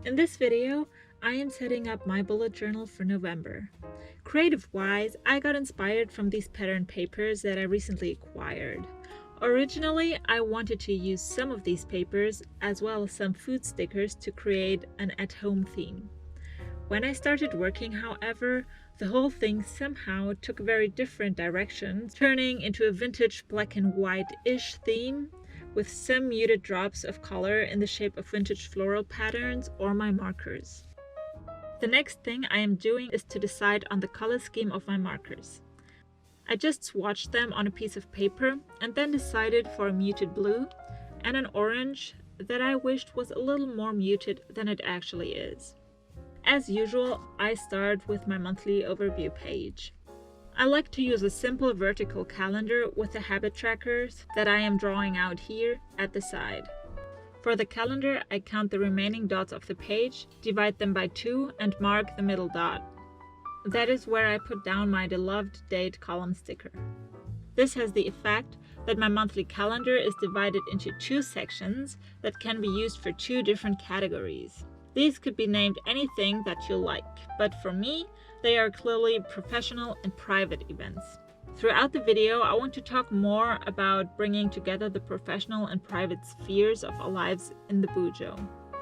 In this video, I am setting up my bullet journal for November. Creative-wise, I got inspired from these pattern papers that I recently acquired. Originally, I wanted to use some of these papers as well as some food stickers to create an at-home theme. When I started working, however, the whole thing somehow took a very different direction, turning into a vintage black and white-ish theme with some muted drops of color in the shape of vintage floral patterns or my markers. The next thing I am doing is to decide on the color scheme of my markers. I just swatched them on a piece of paper and then decided for a muted blue and an orange that I wished was a little more muted than it actually is. As usual, I start with my monthly overview page. I like to use a simple vertical calendar with the habit trackers that I am drawing out here at the side. For the calendar, I count the remaining dots of the page, divide them by 2 and mark the middle dot. That is where I put down my beloved date column sticker. This has the effect that my monthly calendar is divided into 2 sections that can be used for 2 different categories. These could be named anything that you like, but for me, they are clearly professional and private events. Throughout the video, I want to talk more about bringing together the professional and private spheres of our lives in the Bujo.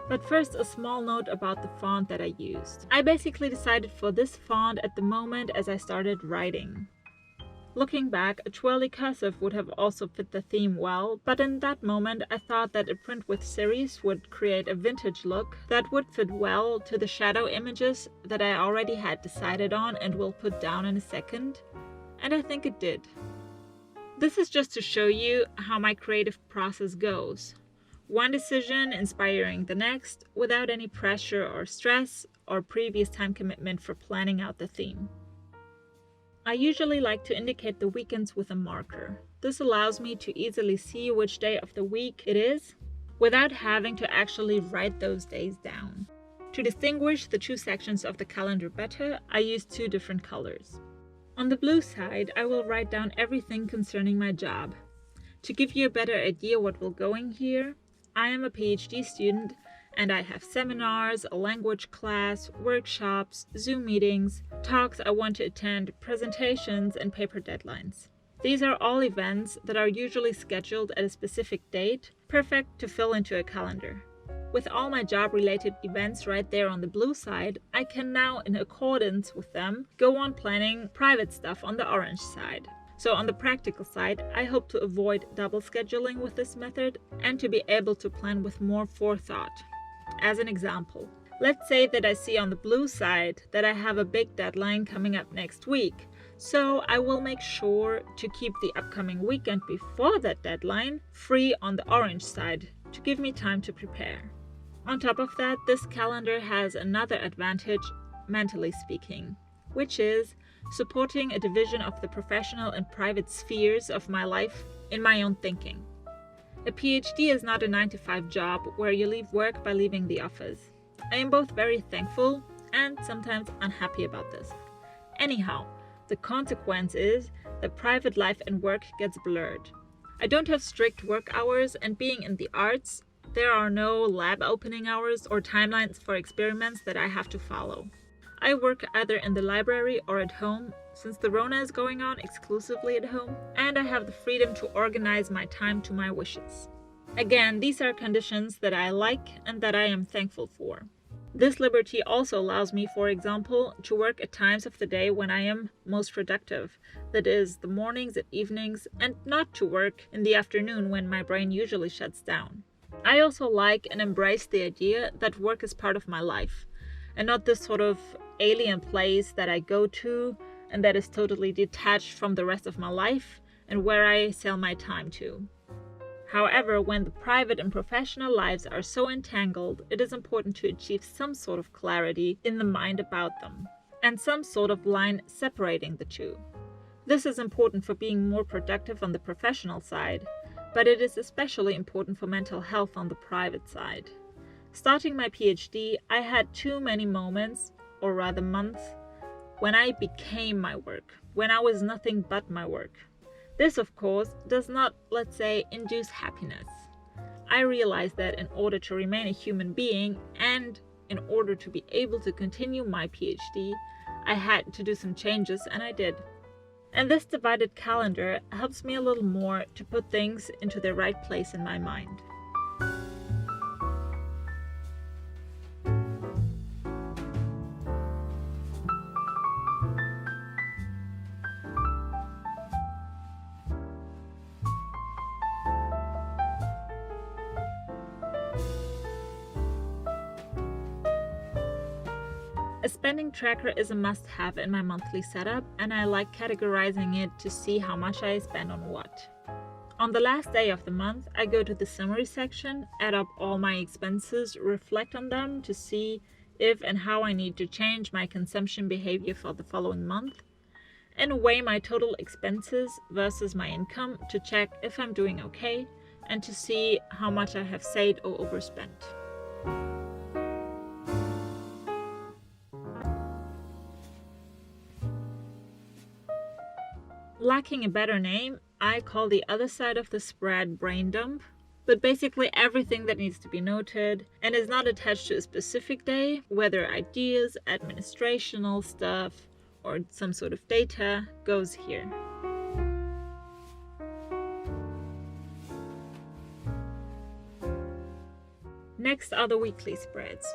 But first, a small note about the font that I used. I basically decided for this font at the moment as I started writing. Looking back, a twirly cursive would have also fit the theme well, but in that moment I thought that a print with series would create a vintage look that would fit well to the shadow images that I already had decided on and will put down in a second, and I think it did. This is just to show you how my creative process goes. One decision inspiring the next without any pressure or stress or previous time commitment for planning out the theme. I usually like to indicate the weekends with a marker. This allows me to easily see which day of the week it is without having to actually write those days down. To distinguish the 2 sections of the calendar better, I use 2 different colors. On the blue side, I will write down everything concerning my job. To give you a better idea what will go in here, I am a PhD student and I have seminars, a language class, workshops, Zoom meetings, talks I want to attend, presentations, and paper deadlines. These are all events that are usually scheduled at a specific date, perfect to fill into a calendar. With all my job-related events right there on the blue side, I can now, in accordance with them, go on planning private stuff on the orange side. So on the practical side, I hope to avoid double scheduling with this method and to be able to plan with more forethought. As an example, let's say that I see on the blue side that I have a big deadline coming up next week, so I will make sure to keep the upcoming weekend before that deadline free on the orange side to give me time to prepare. On top of that, this calendar has another advantage, mentally speaking, which is supporting a division of the professional and private spheres of my life in my own thinking. A PhD is not a 9-to-5 job where you leave work by leaving the office. I am both very thankful and sometimes unhappy about this. Anyhow, the consequence is that private life and work gets blurred. I don't have strict work hours, and being in the arts, there are no lab opening hours or timelines for experiments that I have to follow. I work either in the library or at home, since the Rona is going on exclusively at home, and I have the freedom to organize my time to my wishes. Again, these are conditions that I like and that I am thankful for. This liberty also allows me, for example, to work at times of the day when I am most productive, that is, the mornings and evenings, and not to work in the afternoon when my brain usually shuts down. I also like and embrace the idea that work is part of my life, and not this sort of alien place that I go to and that is totally detached from the rest of my life and where I sell my time to. However, when the private and professional lives are so entangled, it is important to achieve some sort of clarity in the mind about them, and some sort of line separating the 2. This is important for being more productive on the professional side, but it is especially important for mental health on the private side. Starting my PhD, I had too many moments, or rather months, when I became my work, when I was nothing but my work. This, of course, does not, let's say, induce happiness. I realized that in order to remain a human being and in order to be able to continue my PhD, I had to do some changes, and I did. And this divided calendar helps me a little more to put things into their right place in my mind. A spending tracker is a must-have in my monthly setup, and I like categorizing it to see how much I spend on what. On the last day of the month, I go to the summary section, add up all my expenses, reflect on them to see if and how I need to change my consumption behavior for the following month, and weigh my total expenses versus my income to check if I'm doing okay and to see how much I have saved or overspent. Lacking a better name, I call the other side of the spread brain dump, but basically everything that needs to be noted and is not attached to a specific day, whether ideas, administrational stuff, or some sort of data, goes here. Next are the weekly spreads.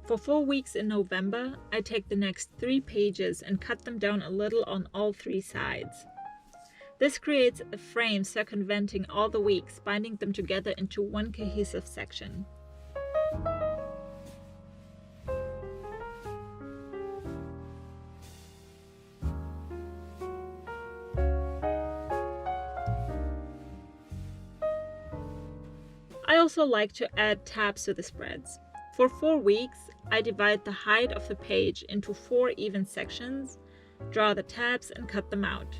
For 4 weeks in November, I take the next 3 pages and cut them down a little on all 3 sides. This creates a frame circumventing all the weeks, binding them together into one cohesive section. I also like to add tabs to the spreads. For 4 weeks, I divide the height of the page into 4 even sections, draw the tabs and cut them out.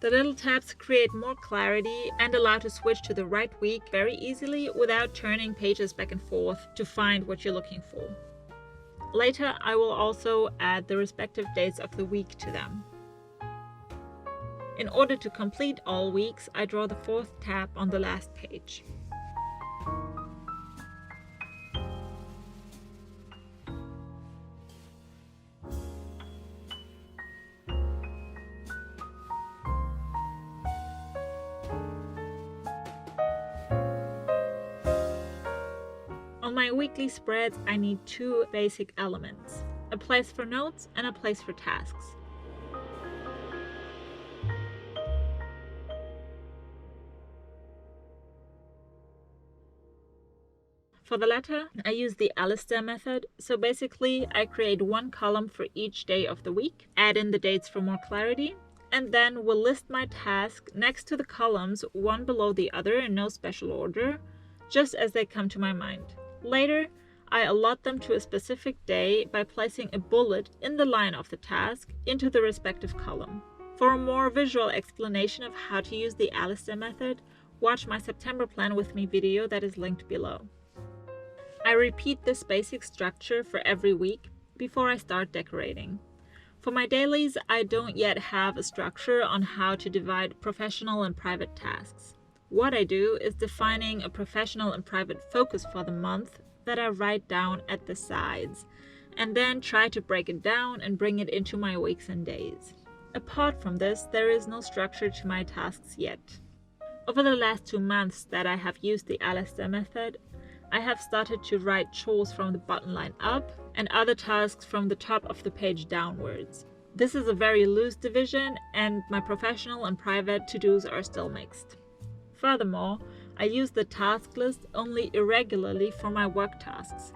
The little tabs create more clarity and allow to switch to the right week very easily without turning pages back and forth to find what you're looking for. Later, I will also add the respective dates of the week to them. In order to complete all weeks, I draw the 4th tab on the last page. On my weekly spreads, I need 2 basic elements: a place for notes and a place for tasks. For the latter, I use the Alistair method, so basically I create 1 column for each day of the week, add in the dates for more clarity, and then will list my task next to the columns, one below the other in no special order, just as they come to my mind. Later, I allot them to a specific day by placing a bullet in the line of the task into the respective column. For a more visual explanation of how to use the Alistair method, watch my September Plan With Me video that is linked below. I repeat this basic structure for every week before I start decorating. For my dailies, I don't yet have a structure on how to divide professional and private tasks. What I do is defining a professional and private focus for the month that I write down at the sides, and then try to break it down and bring it into my weeks and days. Apart from this, there is no structure to my tasks yet. Over the last 2 months that I have used the Alistair method, I have started to write chores from the button line up and other tasks from the top of the page downwards. This is a very loose division, and my professional and private to-dos are still mixed. Furthermore, I use the task list only irregularly for my work tasks.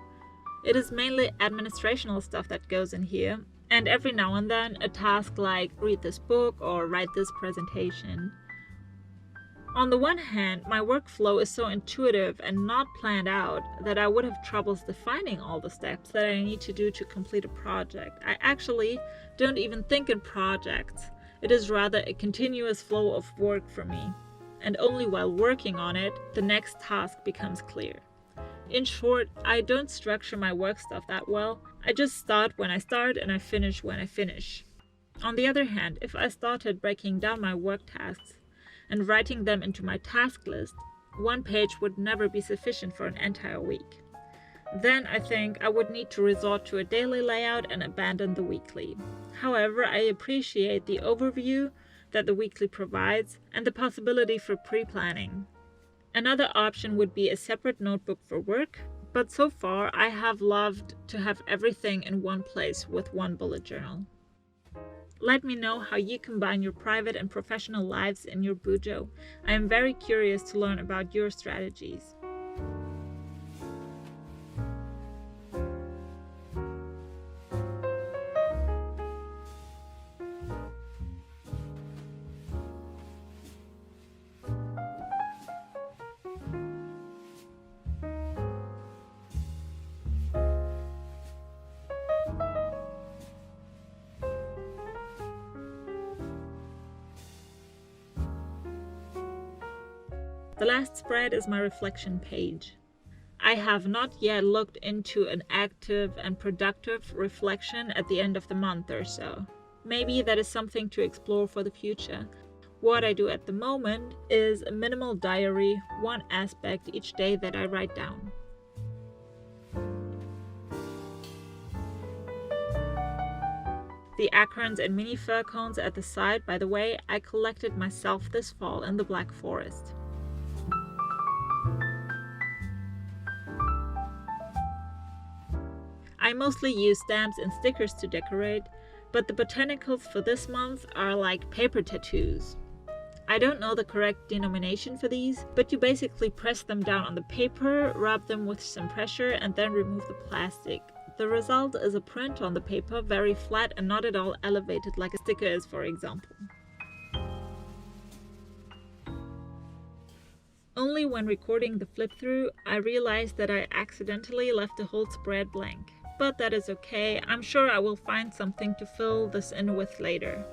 It is mainly administrational stuff that goes in here, and every now and then a task like read this book or write this presentation. On the one hand, my workflow is so intuitive and not planned out that I would have troubles defining all the steps that I need to do to complete a project. I actually don't even think in projects. It is rather a continuous flow of work for me. and only while working on it, the next task becomes clear. In short, I don't structure my work stuff that well. I just start when I start and I finish when I finish. On the other hand, if I started breaking down my work tasks and writing them into my task list, one page would never be sufficient for an entire week. Then I think I would need to resort to a daily layout and abandon the weekly. However, I appreciate the overview that the weekly provides and the possibility for pre-planning. Another option would be a separate notebook for work, but so far I have loved to have everything in one place with one bullet journal. Let me know how you combine your private and professional lives in your Bujo. I am very curious to learn about your strategies. The last spread is my reflection page. I have not yet looked into an active and productive reflection at the end of the month or so. Maybe that is something to explore for the future. What I do at the moment is a minimal diary, one aspect each day that I write down. The acorns and mini fir cones at the side, by the way, I collected myself this fall in the Black Forest. I mostly use stamps and stickers to decorate, but the botanicals for this month are like paper tattoos. I don't know the correct denomination for these, but you basically press them down on the paper, rub them with some pressure, and then remove the plastic. The result is a print on the paper, very flat and not at all elevated like a sticker is, for example. Only when recording the flip-through, I realized that I accidentally left the whole spread blank. But that is okay, I'm sure I will find something to fill this in with later.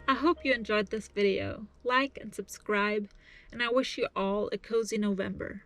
I hope you enjoyed this video. Like and subscribe, and I wish you all a cozy November.